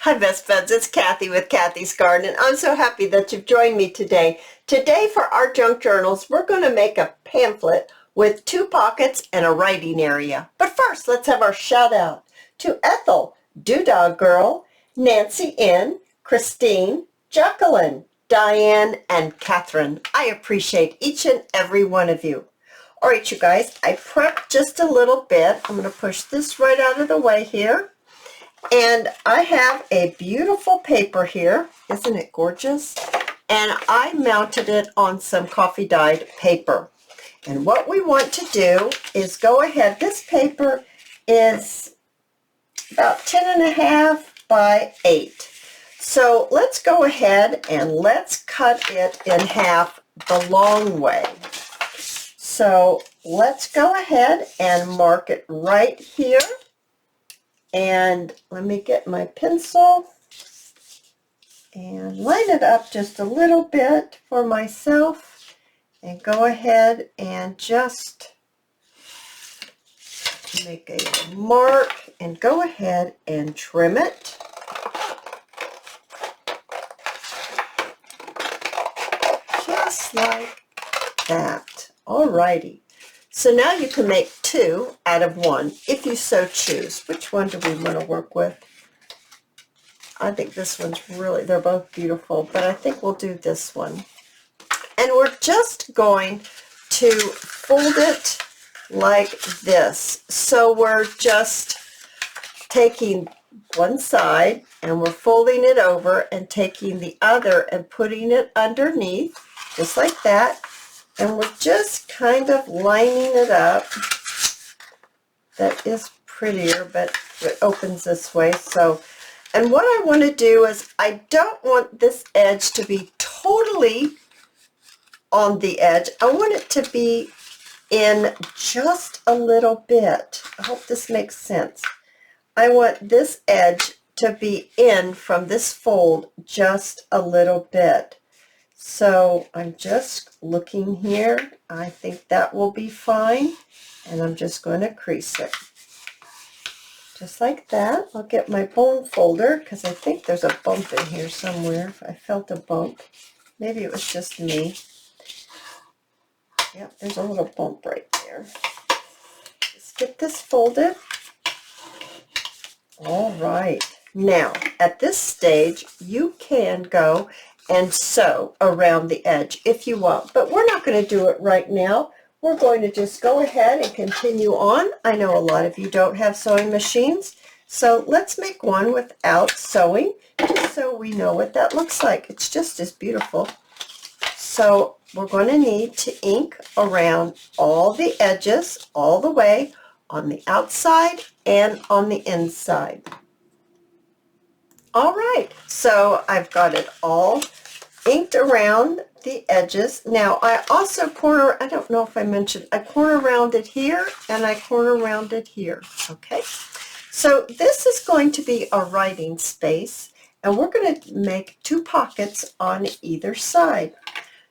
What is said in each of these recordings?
Hi best buds, it's Cathy with Cathy's Garden, and I'm so happy that you've joined me today. Today for our junk journals, we're going to make a pamphlet with 2 pockets and a writing area. But first, let's have our shout out to Ethel, Doodog Girl, Nancy N, Christine, Jacqueline, Diane, and Catherine. I appreciate each and every one of you. All right, you guys, I prepped just a little bit. I'm going to push this right out of the way here. And I have a beautiful paper here. Isn't it gorgeous? And I mounted it on some coffee dyed paper. And what we want to do is go ahead. This paper is about 10.5 by 8. So let's go ahead and let's cut it in half the long way. So let's go ahead and mark it right here. And let me get my pencil and line it up just a little bit for myself and go ahead and just make a mark and go ahead and trim it. Just like that. Alrighty. So now you can make 2 out of 1 if you so choose. Which one do we want to work with? I think this one's really, they're both beautiful, but I think we'll do this one. And we're just going to fold it like this. So we're just taking one side and we're folding it over and taking the other and putting it underneath, just like that. And we're just kind of lining it up. That is prettier, but it opens this way. So, and what I want to do is I don't want this edge to be totally on the edge. I want it to be in just a little bit. I hope this makes sense. I want this edge to be in from this fold just a little bit. So I'm just looking here. I think that will be fine. And I'm just going to crease it. Just like that. I'll get my bone folder because I think there's a bump in here somewhere. I felt a bump. Maybe it was just me. Yep, there's a little bump right there. Just get this folded. All right. Now, at this stage, you can go and sew around the edge if you want, but we're not going to do it right now. We're going to just go ahead and continue on. I know a lot of you don't have sewing machines, so let's make one without sewing, just so we know what that looks like. It's just as beautiful. So we're going to need to ink around all the edges, all the way on the outside and on the inside. All right, so I've got it all inked around the edges. Now I also corner, I don't know if I mentioned, I corner rounded here and I corner rounded here. Okay, so this is going to be a writing space and we're going to make 2 pockets on either side.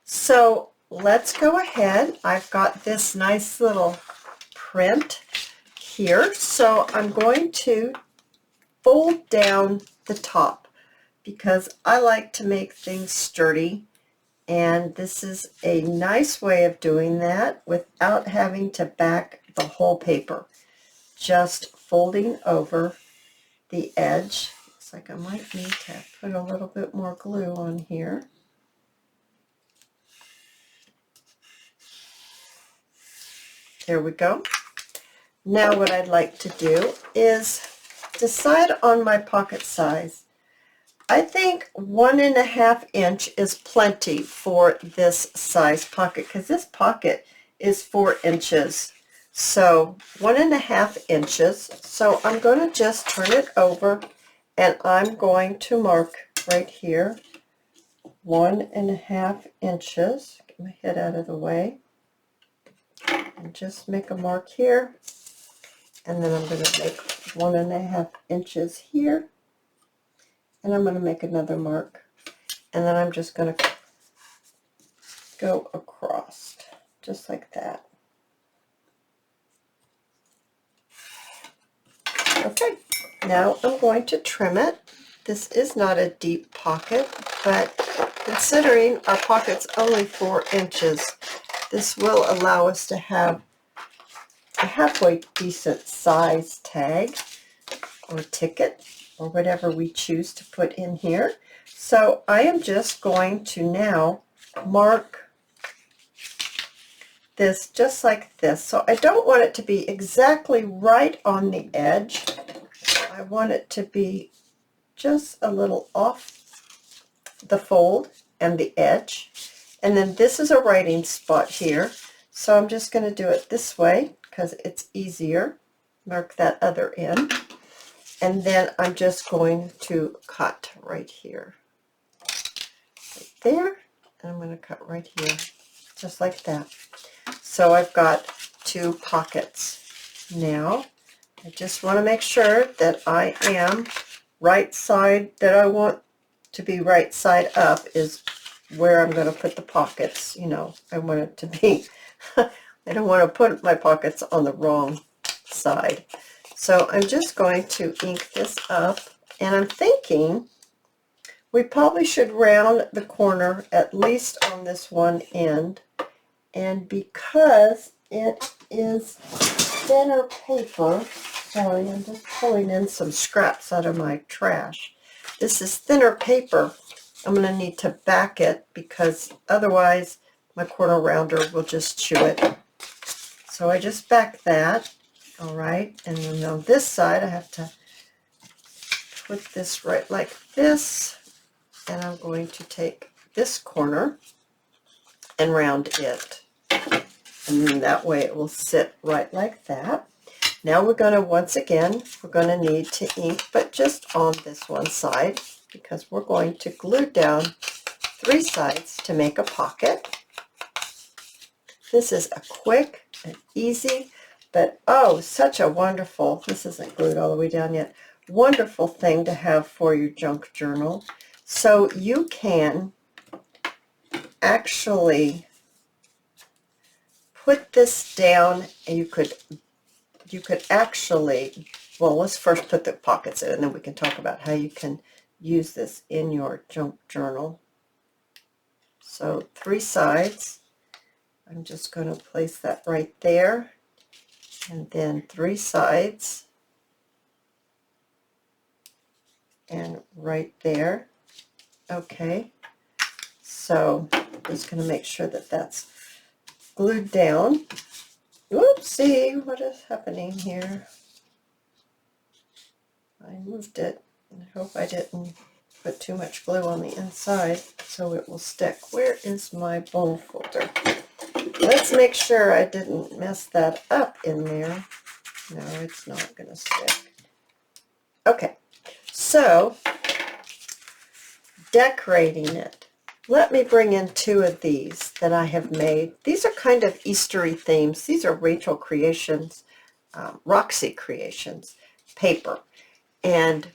So let's go ahead. I've got this nice little print here, so I'm going to fold down the top because I like to make things sturdy, and this is a nice way of doing that without having to back the whole paper. Just folding over the edge. Looks like I might need to put a little bit more glue on here. There we go. Now what I'd like to do is decide on my pocket size. I think 1.5 inch is plenty for this size pocket because this pocket is 4 inches. So 1.5 inches. So I'm going to just turn it over and I'm going to mark right here 1.5 inches. Get my head out of the way. And just make a mark here, and then I'm going to make 1.5 inches here, and I'm going to make another mark, and then I'm just going to go across just like that. Okay, now I'm going to trim it. This is not a deep pocket, but considering our pocket's only 4 inches, this will allow us to have a halfway decent size tag or ticket or whatever we choose to put in here. So I am just going to now mark this just like this. So I don't want it to be exactly right on the edge. I want it to be just a little off the fold and the edge. And then this is a writing spot here. So I'm just going to do it this way because it's easier. Mark that other end. And then I'm just going to cut right here. Right there. And I'm going to cut right here. Just like that. So I've got 2 pockets. Now, I just want to make sure that I am right side, that I want to be right side up is where I'm going to put the pockets. You know, I want it to be, I don't want to put my pockets on the wrong side. So I'm just going to ink this up, and I'm thinking we probably should round the corner at least on this one end. And because it is thinner paper, sorry, I'm just pulling in some scraps out of my trash. This is thinner paper. I'm going to need to back it because otherwise my corner rounder will just chew it. So I just back that. All right, and then on this side I have to put this right like this, and I'm going to take this corner and round it. And then that way it will sit right like that. Now we're going to, once again, we're going to need to ink, but just on this one side, because we're going to glue down 3 sides to make a pocket. This is a quick and easy, but oh, such a wonderful, this isn't glued all the way down yet, wonderful thing to have for your junk journal. So you can actually put this down, and you could actually, well, let's first put the pockets in, and then we can talk about how you can use this in your junk journal. So 3 sides, I'm just going to place that right there, and then 3 sides, and right there. Okay, so I'm just going to make sure that that's glued down. Oopsie, what is happening here? I moved it. I hope I didn't put too much glue on the inside so it will stick. Where is my bone folder? Let's make sure I didn't mess that up in there. No, it's not going to stick. Okay, so decorating it. Let me bring in 2 of these that I have made. These are kind of Eastery themes. These are Rachel Creations, Roxy Creations paper. And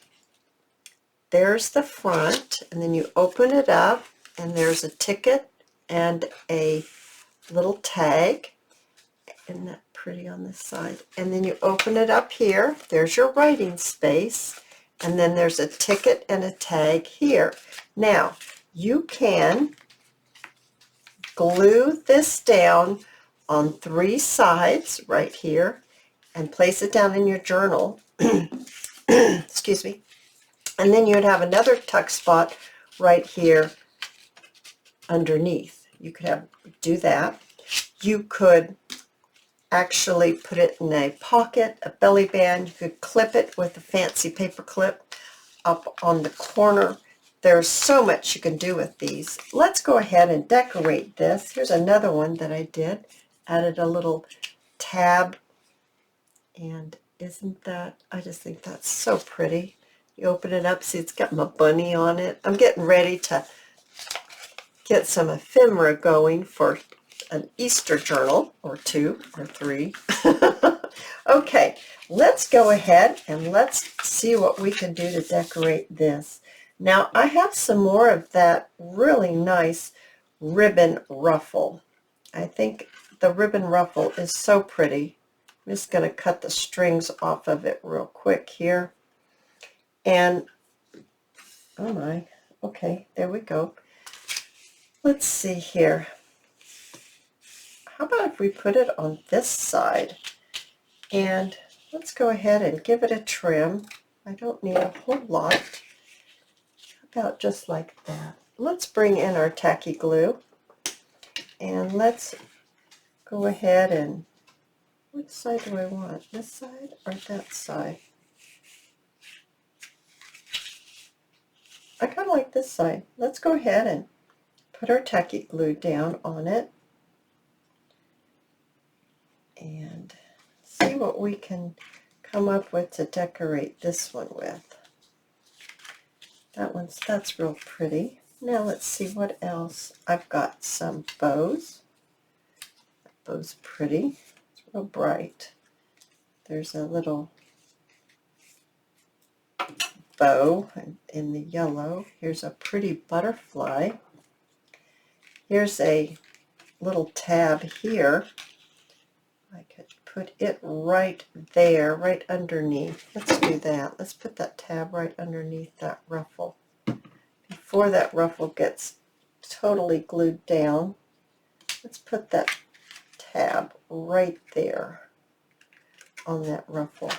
there's the front, and then you open it up, and there's a ticket and a little tag. Isn't that pretty on this side? And then you open it up here. There's your writing space, and then there's a ticket and a tag here. Now, you can glue this down on 3 sides right here and place it down in your journal. Excuse me. And then you would have another tuck spot right here underneath. You could do that. You could actually put it in a pocket, a belly band. You could clip it with a fancy paper clip up on the corner. There's so much you can do with these. Let's go ahead and decorate this. Here's another one that I did. Added a little tab, and isn't that, I just think that's so pretty. You open it up, see it's got my bunny on it. I'm getting ready to get some ephemera going for an Easter journal, or 2 or 3. Okay, let's go ahead and let's see what we can do to decorate this. Now, I have some more of that really nice ribbon ruffle. I think the ribbon ruffle is so pretty. I'm just going to cut the strings off of it real quick here. And Oh my. Okay, there we go. Let's see here. How about if we put it on this side? And let's go ahead and give it a trim. I don't need a whole lot. How about just like that? Let's bring in our tacky glue. And let's go ahead and, which side do I want? This side or that side? I kind of like this side. Let's go ahead and put our tacky glue down on it and see what we can come up with to decorate this one with. That's real pretty. Now let's see what else. I've got some bows. That bow's pretty. It's real bright. There's a little bow in the yellow. Here's a pretty butterfly. Here's a little tab here. I could put it right there, right underneath. Let's do that. Let's put that tab right underneath that ruffle. Before that ruffle gets totally glued down, let's put that tab right there on that ruffle.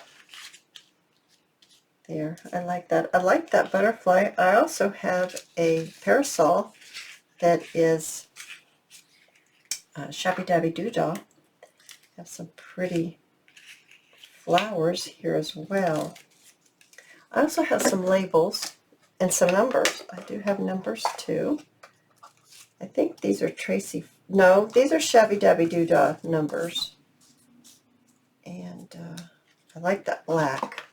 There, I like that. I like that butterfly. I also have a parasol that is Shabby Dabby Doodah. Have some pretty flowers here as well. I also have some labels and some numbers. I do have numbers too. I think these are no, these are Shabby Dabby Doodah numbers. And I like that black.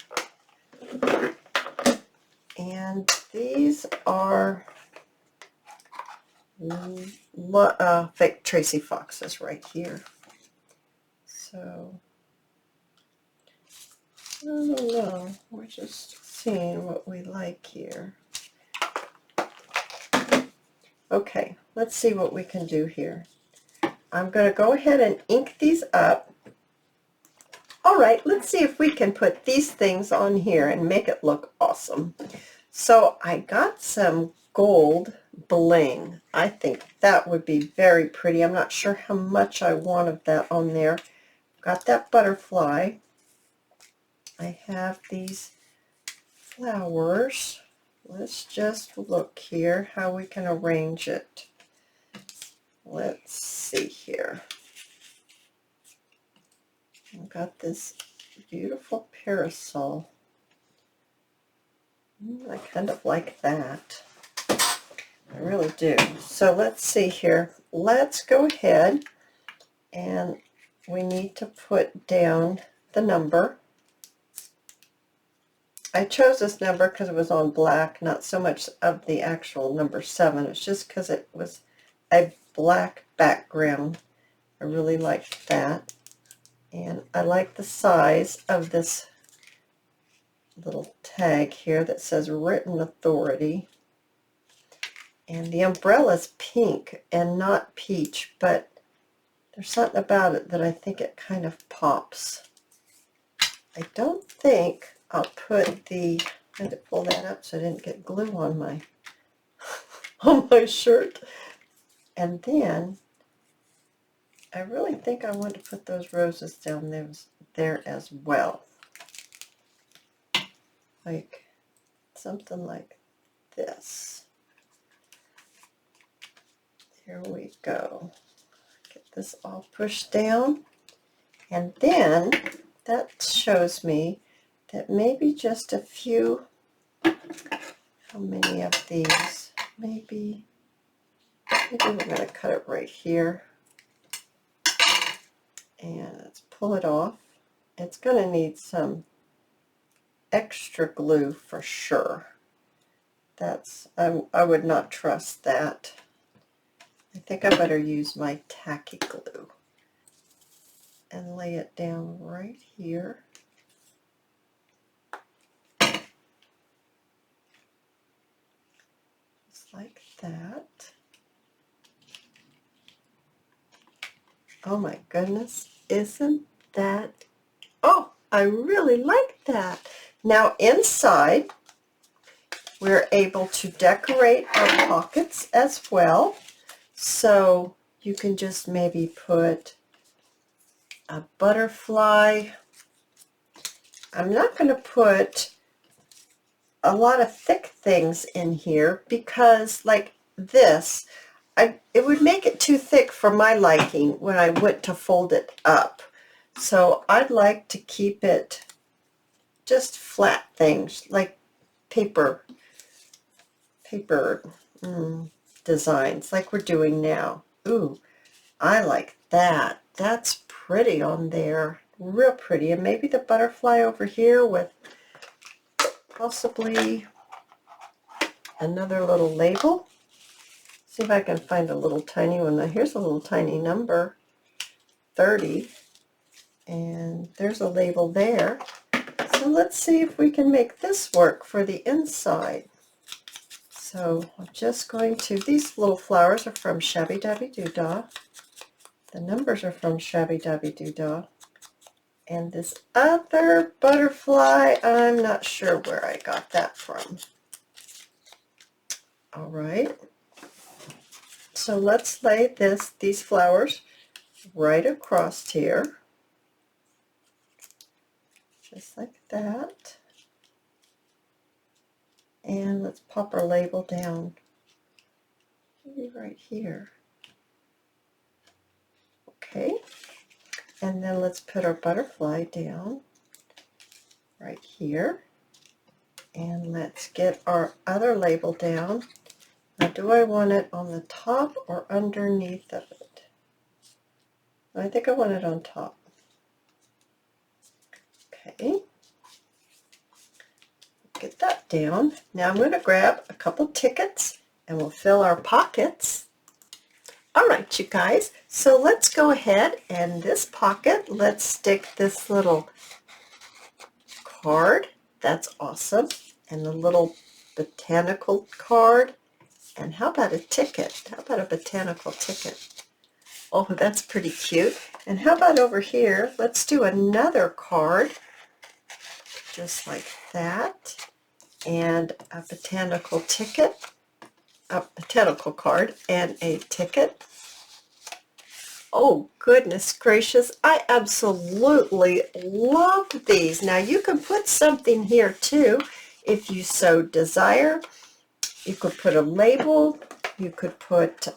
And these are fake Tracy Foxes right here. So, I don't know. We're just seeing what we like here. Okay, let's see what we can do here. I'm going to go ahead and ink these up. All right, let's see if we can put these things on here and make it look awesome. So I got some gold bling. I think that would be very pretty. I'm not sure how much I want of that on there. Got that butterfly. I have these flowers. Let's just look here how we can arrange it. Let's see here. I've got this beautiful parasol. I kind of like that. I really do. So let's see here. Let's go ahead and we need to put down the number. I chose this number because it was on black, not so much of the actual number 7. It's just because it was a black background. I really liked that. And I like the size of this little tag here that says written authority. And the umbrella's pink and not peach, but there's something about it that I think it kind of pops. I don't think I'll put the, I had to pull that up so I didn't get glue on my on my shirt. And then I really think I want to put those roses down there as well. Like something like this. Here we go. Get this all pushed down. And then that shows me that maybe just a few, how many of these? Maybe we're going to cut it right here. And let's pull it off. It's going to need some extra glue for sure. I would not trust that. I think I better use my tacky glue and lay it down right here. Just like that. Oh my goodness, isn't that, oh, I really like that. Now inside, we're able to decorate our pockets as well. So you can just maybe put a butterfly. I'm not going to put a lot of thick things in here because like this, it would make it too thick for my liking when I went to fold it up. So I'd like to keep it just flat things like paper designs like we're doing now. Ooh, I like that. That's pretty on there. Real pretty. And maybe the butterfly over here with possibly another little label. See if I can find a little tiny one. Now here's a little tiny number, 30. And there's a label there. So let's see if we can make this work for the inside. So I'm just going to, these little flowers are from Shabby Dabby Doodah. The numbers are from Shabby Dabby Doodah. And this other butterfly, I'm not sure where I got that from. All right. So let's lay these flowers right across here. Just like that. And let's pop our label down. Maybe right here. Okay. And then let's put our butterfly down right here. And let's get our other label down. Now, do I want it on the top or underneath of it? I think I want it on top. Okay. Get that down. Now I'm going to grab a couple tickets and we'll fill our pockets. All right, you guys, so let's go ahead and this pocket, let's stick this little card. That's awesome. And the little botanical card. And how about a ticket? How about a botanical ticket? Oh, that's pretty cute. And how about over here? Let's do another card. Just like that. And a botanical ticket. A botanical card and a ticket. Oh, goodness gracious. I absolutely love these. Now, you can put something here, too, if you so desire. You could put a label. You could put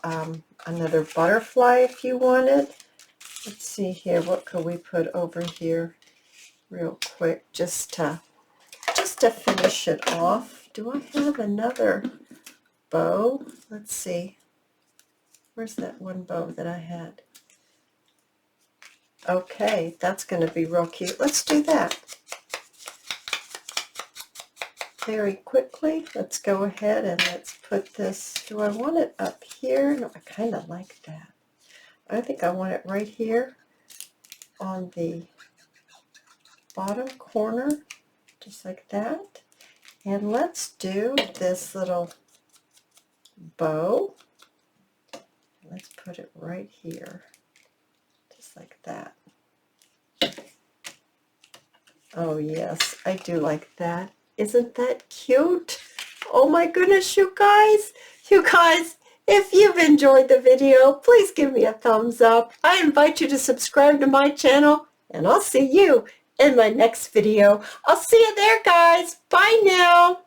another butterfly if you wanted. Let's see here. What could we put over here real quick just to finish it off? Do I have another bow? Let's see. Where's that one bow that I had? Okay, that's going to be real cute. Let's do that. Very quickly, let's go ahead and let's put this. Do I want it up here? No, I kind of like that. I think I want it right here on the bottom corner, just like that. And let's do this little bow. Let's put it right here, just like that. Oh yes, I do like that. Isn't that cute? Oh my goodness, you guys. You guys, if you've enjoyed the video, please give me a thumbs up. I invite you to subscribe to my channel, and I'll see you in my next video. I'll see you there, guys. Bye now.